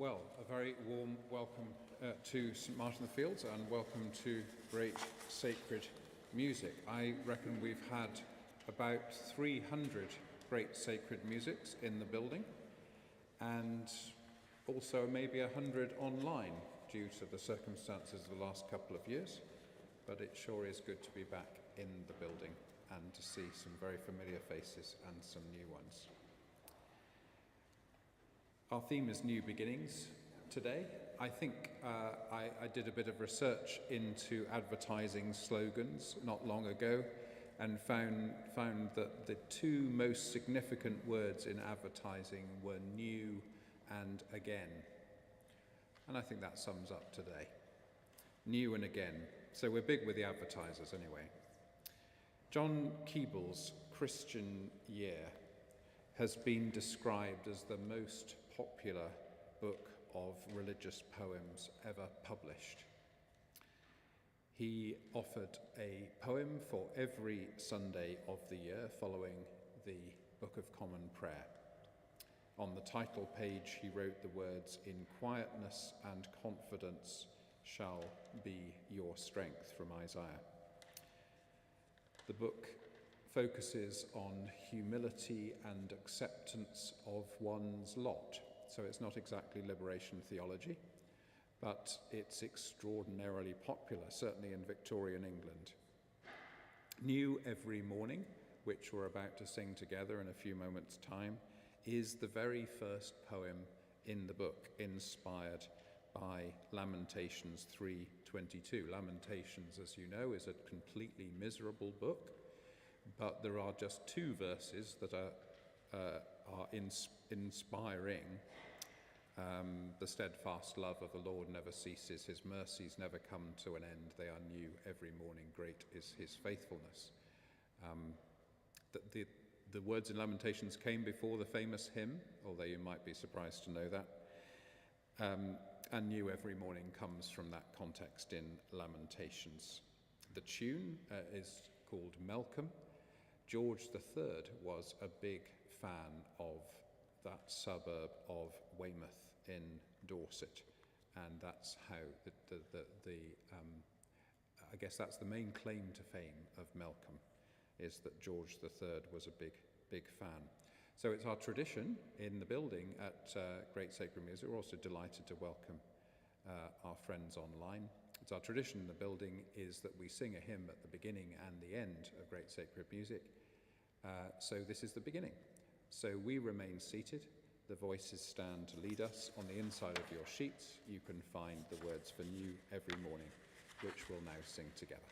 Well, a very warm welcome to St Martin the Fields and welcome to Great Sacred Music. I reckon we've had about 300 Great Sacred Musics in the building and also maybe 100 online due to the circumstances of the last couple of years. But it sure is good to be back in the building and to see some very familiar faces and some new ones. Our theme is New Beginnings today. I think I did a bit of research into advertising slogans not long ago and found that the two most significant words in advertising were new and again. And I think that sums up today. New and again. So we're big with the advertisers anyway. John Keeble's Christian Year has been described as the most popular book of religious poems ever published. He offered a poem for every Sunday of the year following the Book of Common Prayer. On the title page he wrote the words, "In quietness and confidence shall be your strength," from Isaiah. The book focuses on humility and acceptance of one's lot. So it's not exactly liberation theology, but it's extraordinarily popular, certainly in Victorian England. New Every Morning, which we're about to sing together in a few moments' time, is the very first poem in the book, inspired by Lamentations 3:22. Lamentations, as you know, is a completely miserable book, but there are just two verses that are inspiring. The steadfast love of the Lord never ceases, his mercies never come to an end, they are new every morning, great is his faithfulness. The words in Lamentations came before the famous hymn, although you might be surprised to know that. And new every morning comes from that context in Lamentations. The tune is called Malcolm. George III was a big fan of that suburb of Weymouth in Dorset, and that's how I guess that's the main claim to fame of Malcolm, is that George III was a big fan. So it's our tradition in the building at Great Sacred Music. We're also delighted to welcome our friends online. It's our tradition in the building is that we sing a hymn at the beginning and the end of Great Sacred Music. So this is the beginning. So we remain seated. The voices stand to lead us. On the inside of your sheets, you can find the words for New Every Morning, which we'll now sing together.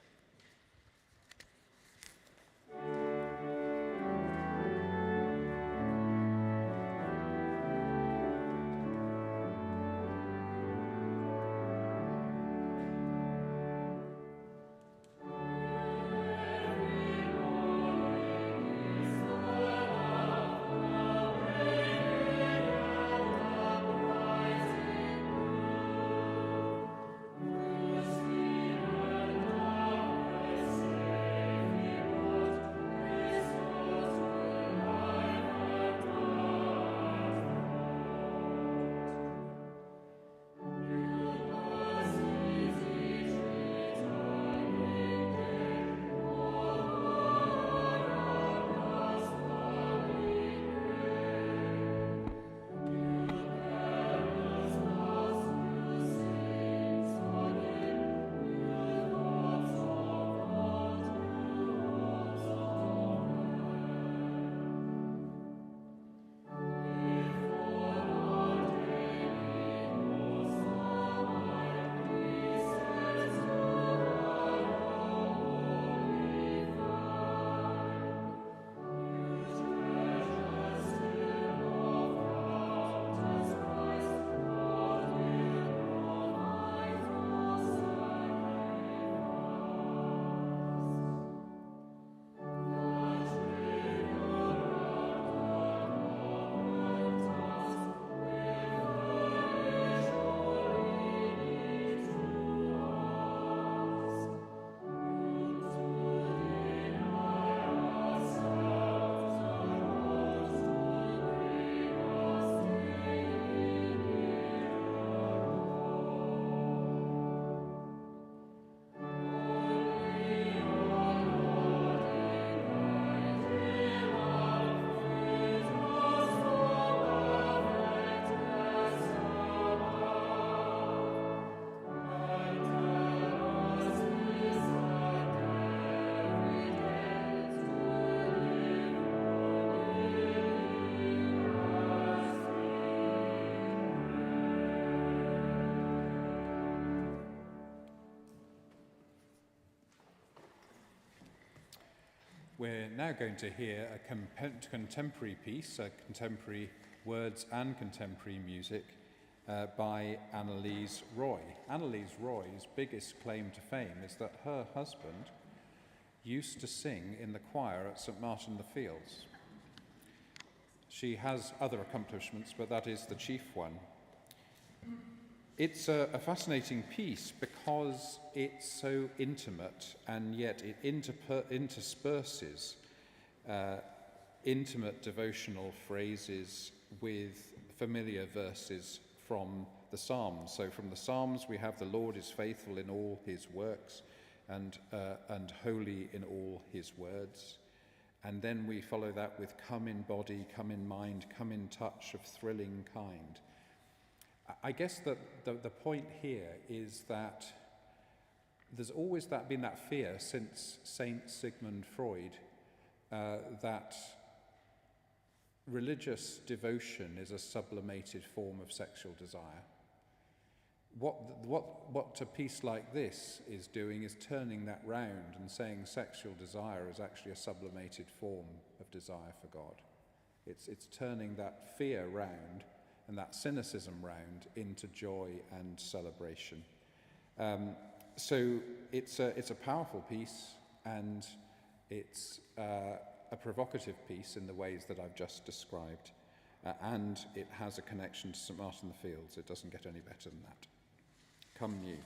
Christina, We're now going to hear a contemporary piece, contemporary words and contemporary music by Annalise Roy. Annalise Roy's biggest claim to fame is that her husband used to sing in the choir at St Martin the Fields. She has other accomplishments, but that is the chief one. It's a fascinating piece because it's so intimate, and yet it intersperses intimate devotional phrases with familiar verses from the Psalms. So from the Psalms we have, "The Lord is faithful in all his works and holy in all his words." And then we follow that with "Come in body, come in mind, come in touch of thrilling kind." I guess that the point here is that there's always been that fear since Saint Sigmund Freud that religious devotion is a sublimated form of sexual desire. What a piece like this is doing is turning that round and saying sexual desire is actually a sublimated form of desire for God. It's turning that fear round and that cynicism round into joy and celebration. So it's a powerful piece, and it's a provocative piece in the ways that I've just described, and it has a connection to St Martin the Fields. It doesn't get any better than that. Come you.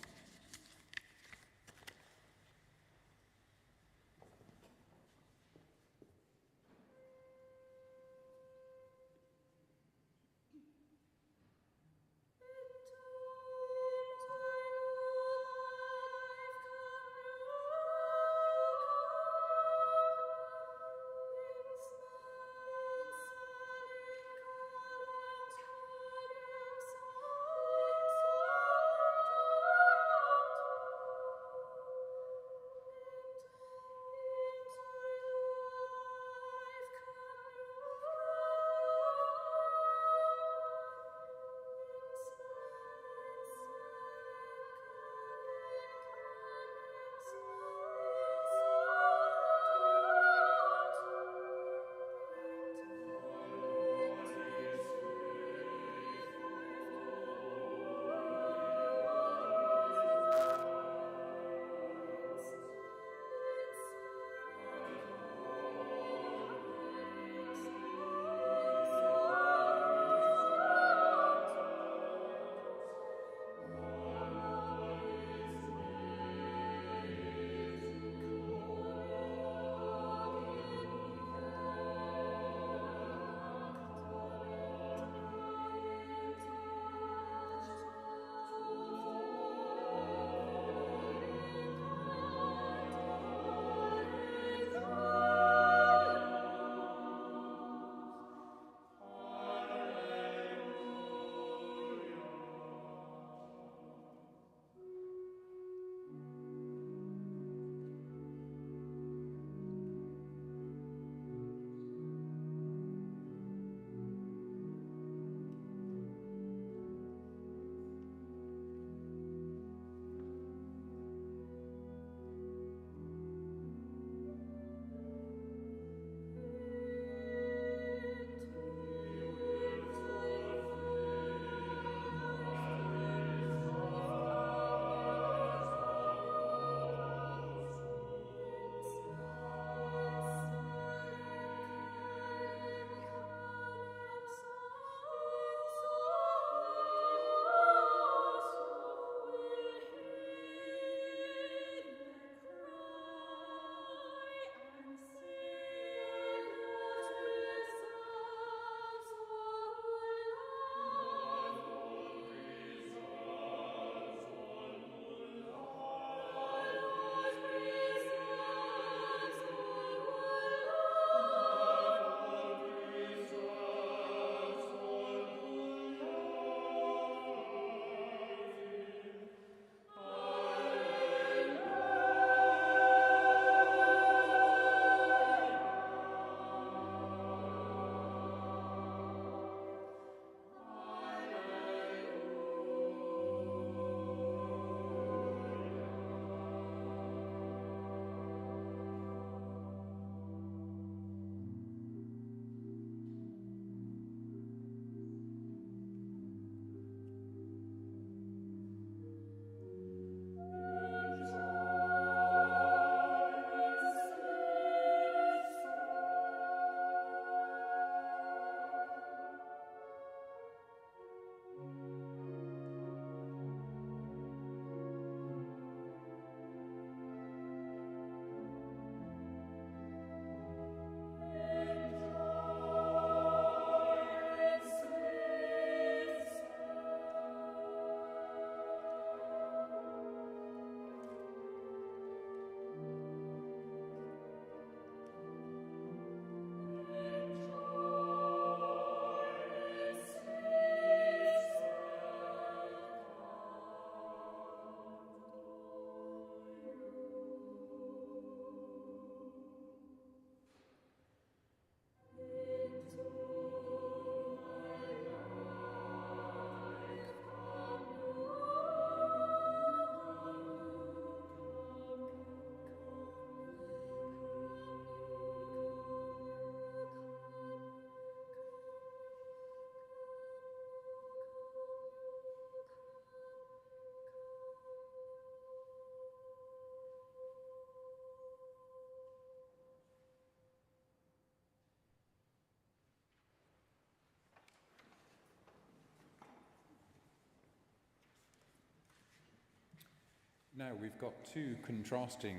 now we've got two contrasting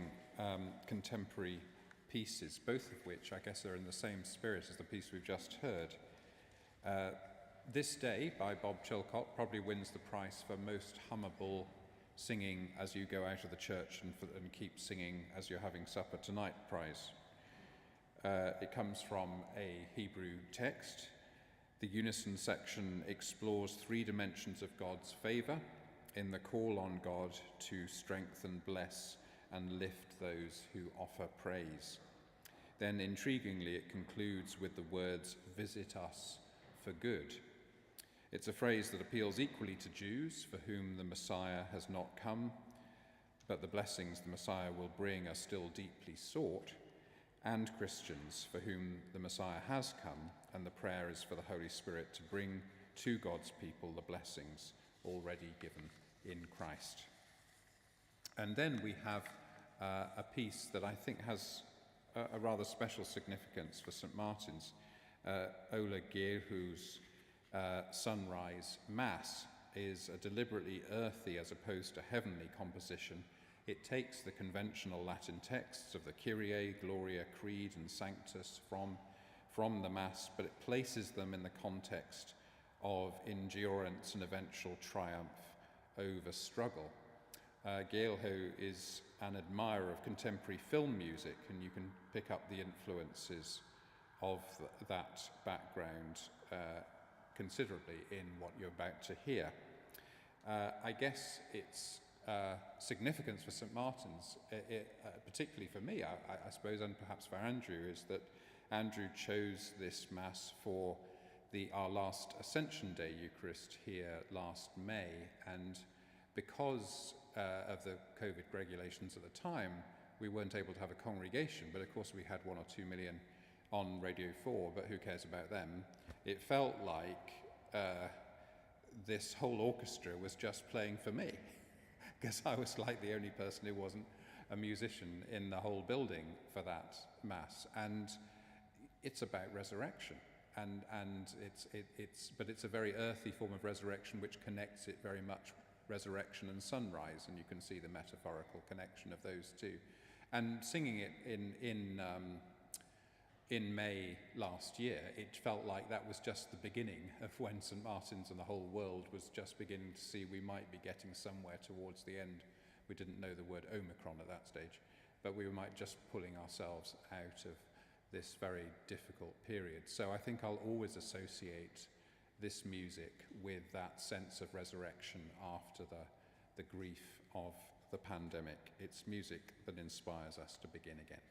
contemporary pieces, both of which I guess are in the same spirit as the piece we've just heard. This Day by Bob Chilcott probably wins the prize for most hummable singing as you go out of the church and keep singing as you're having supper tonight prize. It comes from a Hebrew text. The unison section explores three dimensions of God's favour in the call on God to strengthen, bless, and lift those who offer praise. Then, intriguingly, it concludes with the words, "Visit us for good." It's a phrase that appeals equally to Jews, for whom the Messiah has not come, but the blessings the Messiah will bring are still deeply sought, and Christians, for whom the Messiah has come, and the prayer is for the Holy Spirit to bring to God's people the blessings already given in Christ. And then we have a piece that I think has a rather special significance for St. Martin's. Ola Gjeilhu's Sunrise Mass is a deliberately earthy as opposed to heavenly composition. It takes the conventional Latin texts of the Kyrie, Gloria, Creed and Sanctus from the Mass, but it places them in the context of endurance and eventual triumph over struggle. Gjeilo is an admirer of contemporary film music, and you can pick up the influences of that background considerably in what you're about to hear. I guess its significance for St. Martin's, particularly for me, I suppose, and perhaps for Andrew, is that Andrew chose this Mass for our last Ascension Day Eucharist here last May, and because of the COVID regulations at the time, we weren't able to have a congregation, but of course we had 1 or 2 million on Radio 4, but who cares about them? It felt like this whole orchestra was just playing for me, because I was like the only person who wasn't a musician in the whole building for that Mass. And it's about resurrection, and it's a very earthy form of resurrection which connects it very much resurrection and sunrise, and you can see the metaphorical connection of those two. And singing it in May last year, it felt like that was just the beginning of when St. Martin's and the whole world was just beginning to see we might be getting somewhere towards the end. We didn't know the word Omicron at that stage, but we might just pulling ourselves out of this very difficult period. So I think I'll always associate this music with that sense of resurrection after the grief of the pandemic. It's music that inspires us to begin again.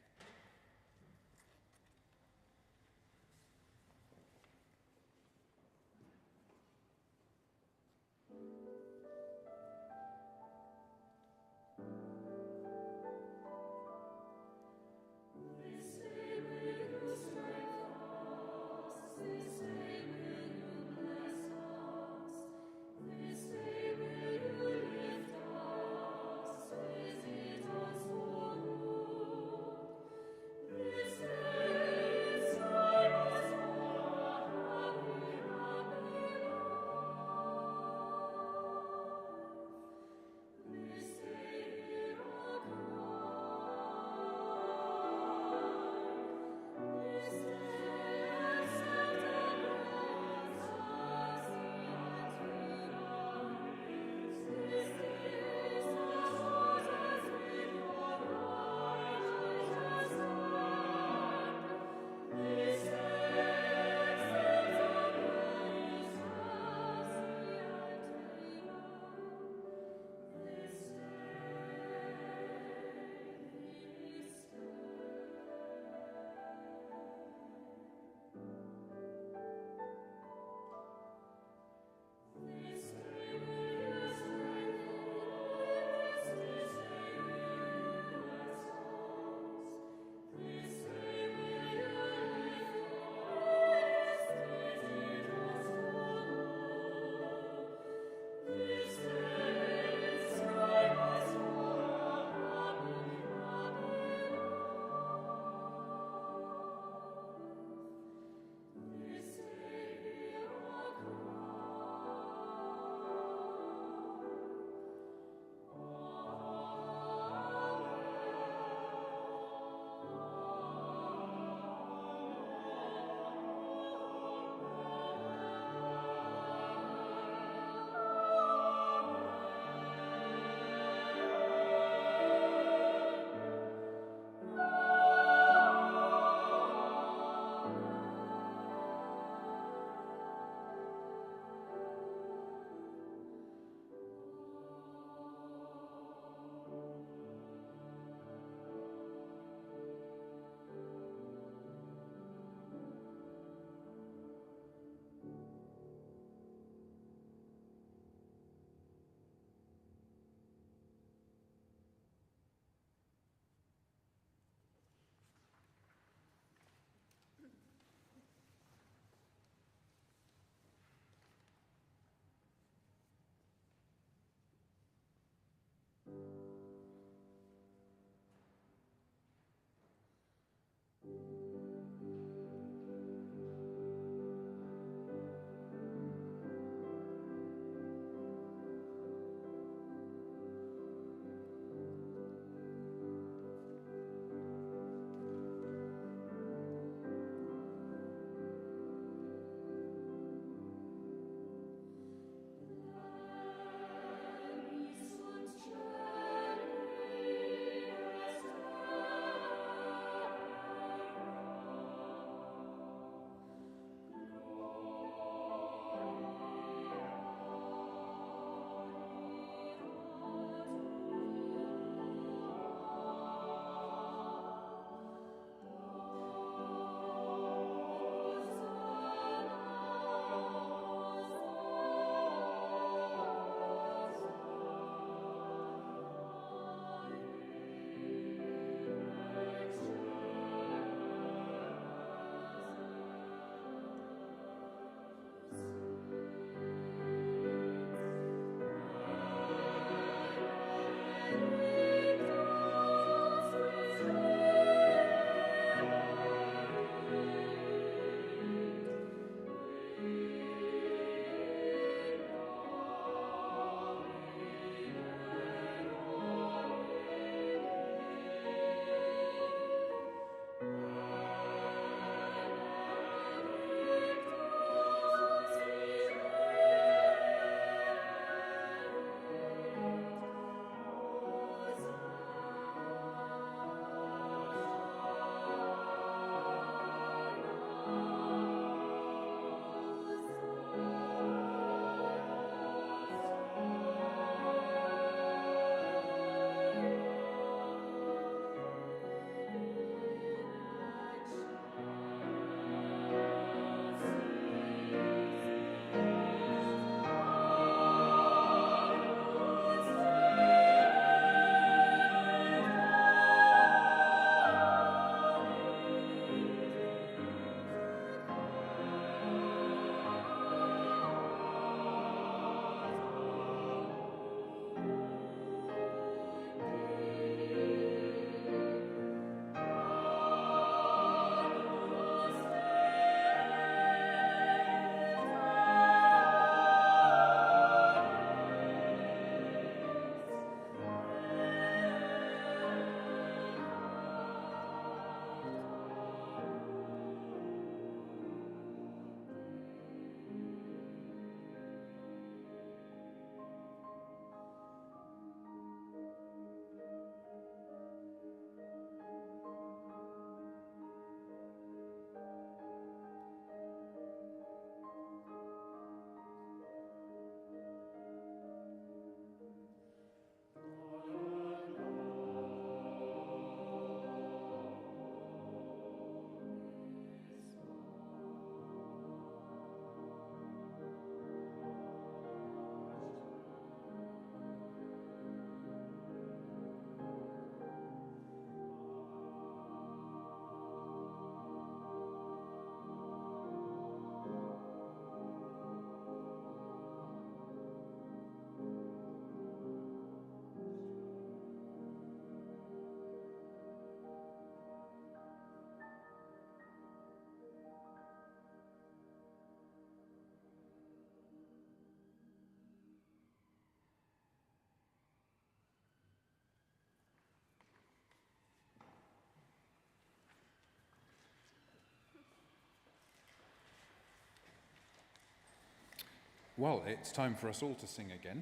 Well, it's time for us all to sing again.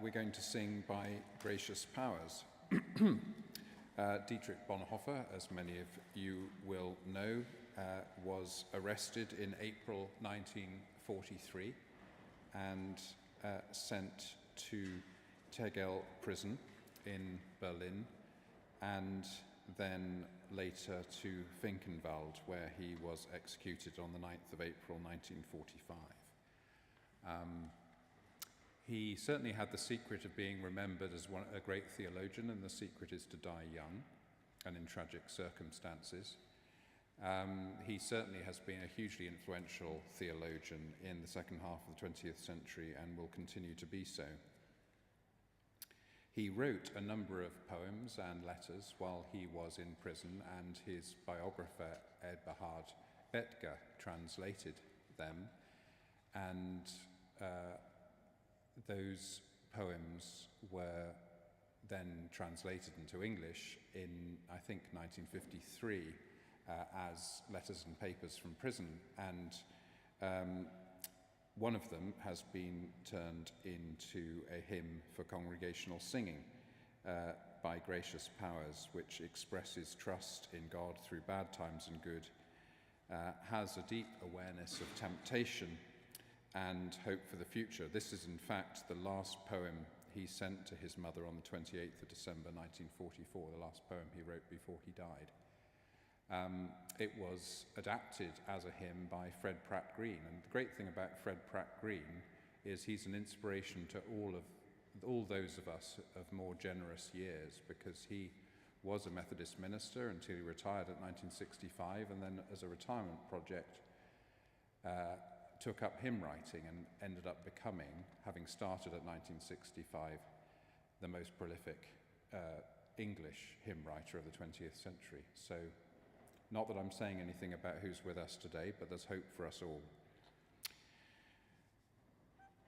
We're going to sing by Gracious Powers. Dietrich Bonhoeffer, as many of you will know, was arrested in April 1943 and sent to Tegel prison in Berlin, and then later to Finkenwald, where he was executed on the 9th of April 1945. He certainly had the secret of being remembered as a great theologian, and the secret is to die young and in tragic circumstances. He certainly has been a hugely influential theologian in the second half of the 20th century and will continue to be so. He wrote a number of poems and letters while he was in prison, and his biographer Eberhard Bettger translated them, and those poems were then translated into English in, I think, 1953 as letters and papers from prison, and one of them has been turned into a hymn for congregational singing by Gracious Powers, which expresses trust in God through bad times and good, has a deep awareness of temptation and hope for the future. This is in fact the last poem he sent to his mother on the 28th of December 1944, the last poem he wrote before he died. It was adapted as a hymn by Fred Pratt Green, and the great thing about Fred Pratt Green is he's an inspiration to all those of us of more generous years, because he was a Methodist minister until he retired at 1965, and then as a retirement project took up hymn writing and ended up becoming, having started at 1965, the most prolific English hymn writer of the 20th century. So, not that I'm saying anything about who's with us today, but there's hope for us all.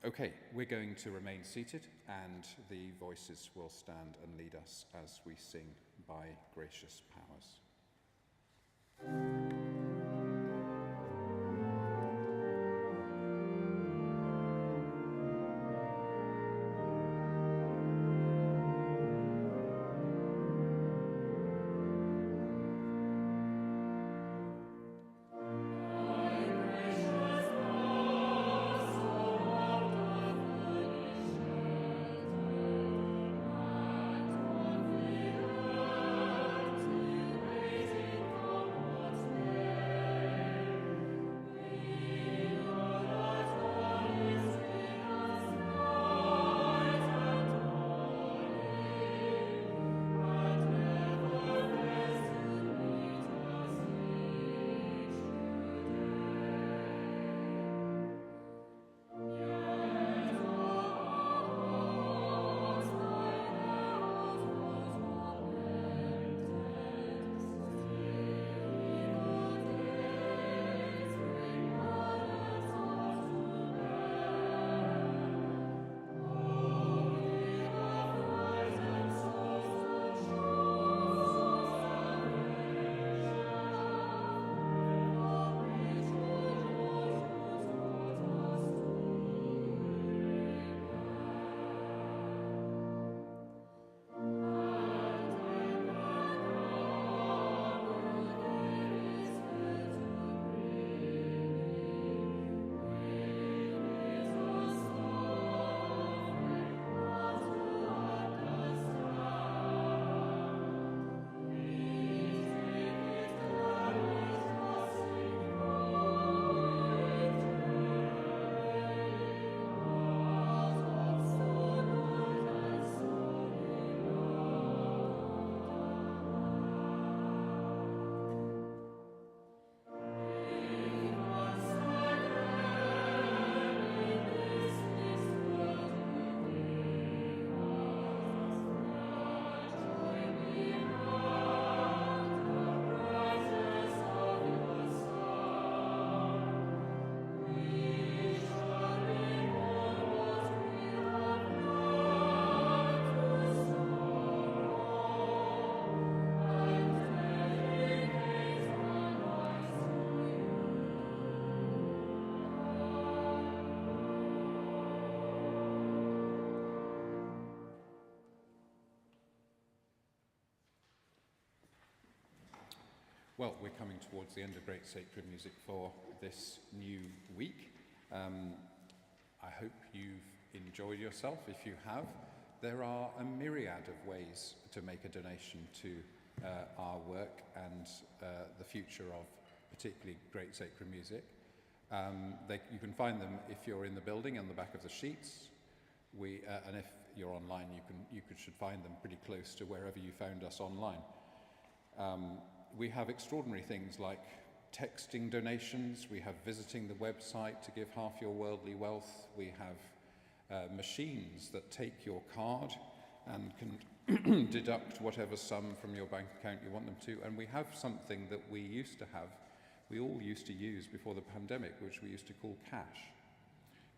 Okay, we're going to remain seated, and the voices will stand and lead us as we sing by Gracious Powers. Thank you. Well, we're coming towards the end of Great Sacred Music for this new week. I hope you've enjoyed yourself. If you have, there are a myriad of ways to make a donation to our work and the future of particularly Great Sacred Music. You can find them if you're in the building on the back of the sheets. And if you're online, you should find them pretty close to wherever you found us online. We have extraordinary things like texting donations. We have visiting the website to give half your worldly wealth. We have machines that take your card and can deduct whatever sum from your bank account you want them to. And we have something that we all used to use before the pandemic, which we used to call cash.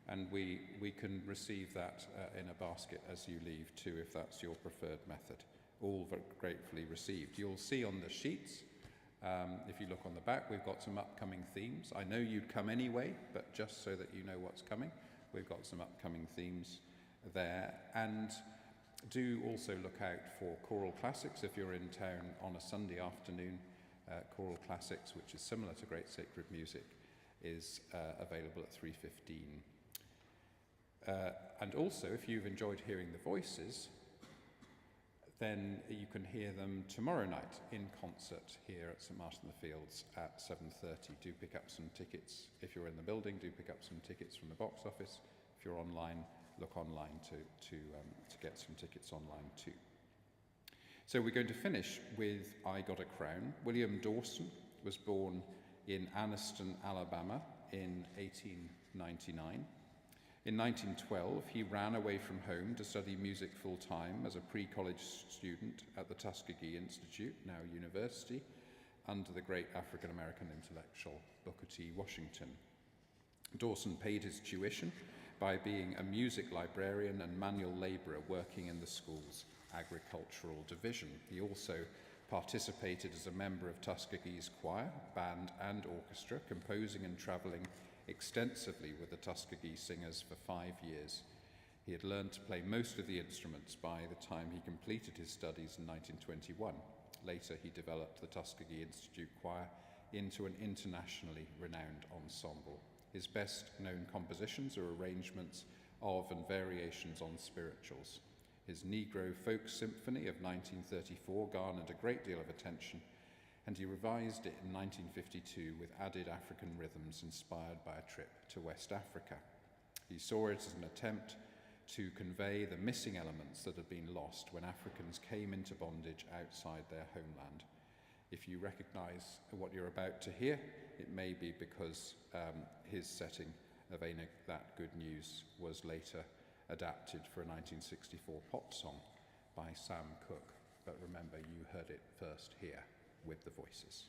And we can receive that in a basket as you leave too, if that's your preferred method. All very gratefully received. You'll see on the sheets, if you look on the back, we've got some upcoming themes. I know you'd come anyway, but just so that you know what's coming, we've got some upcoming themes there. And do also look out for choral classics if you're in town on a Sunday afternoon. Choral classics, which is similar to Great Sacred Music, is available at 3:15. And also, if you've enjoyed hearing the voices, then you can hear them tomorrow night in concert here at St Martin in the Fields at 7:30. Do pick up some tickets. If you're in the building, do pick up some tickets from the box office. If you're online, look online to get some tickets online too. So we're going to finish with I Got a Crown. William Dawson was born in Anniston, Alabama in 1899. In 1912, he ran away from home to study music full-time as a pre-college student at the Tuskegee Institute, now university, under the great African-American intellectual Booker T. Washington. Dawson paid his tuition by being a music librarian and manual labourer working in the school's agricultural division. He also participated as a member of Tuskegee's choir, band and orchestra, composing and travelling extensively with the Tuskegee Singers for 5 years. He had learned to play most of the instruments by the time he completed his studies in 1921. Later, he developed the Tuskegee Institute Choir into an internationally renowned ensemble. His best-known compositions are arrangements of and variations on spirituals. His Negro Folk Symphony of 1934 garnered a great deal of attention, and he revised it in 1952 with added African rhythms inspired by a trip to West Africa. He saw it as an attempt to convey the missing elements that had been lost when Africans came into bondage outside their homeland. If you recognise what you're about to hear, it may be because his setting of Ain'a, That Good News was later adapted for a 1964 pop song by Sam Cooke. But remember, you heard it first here with the voices.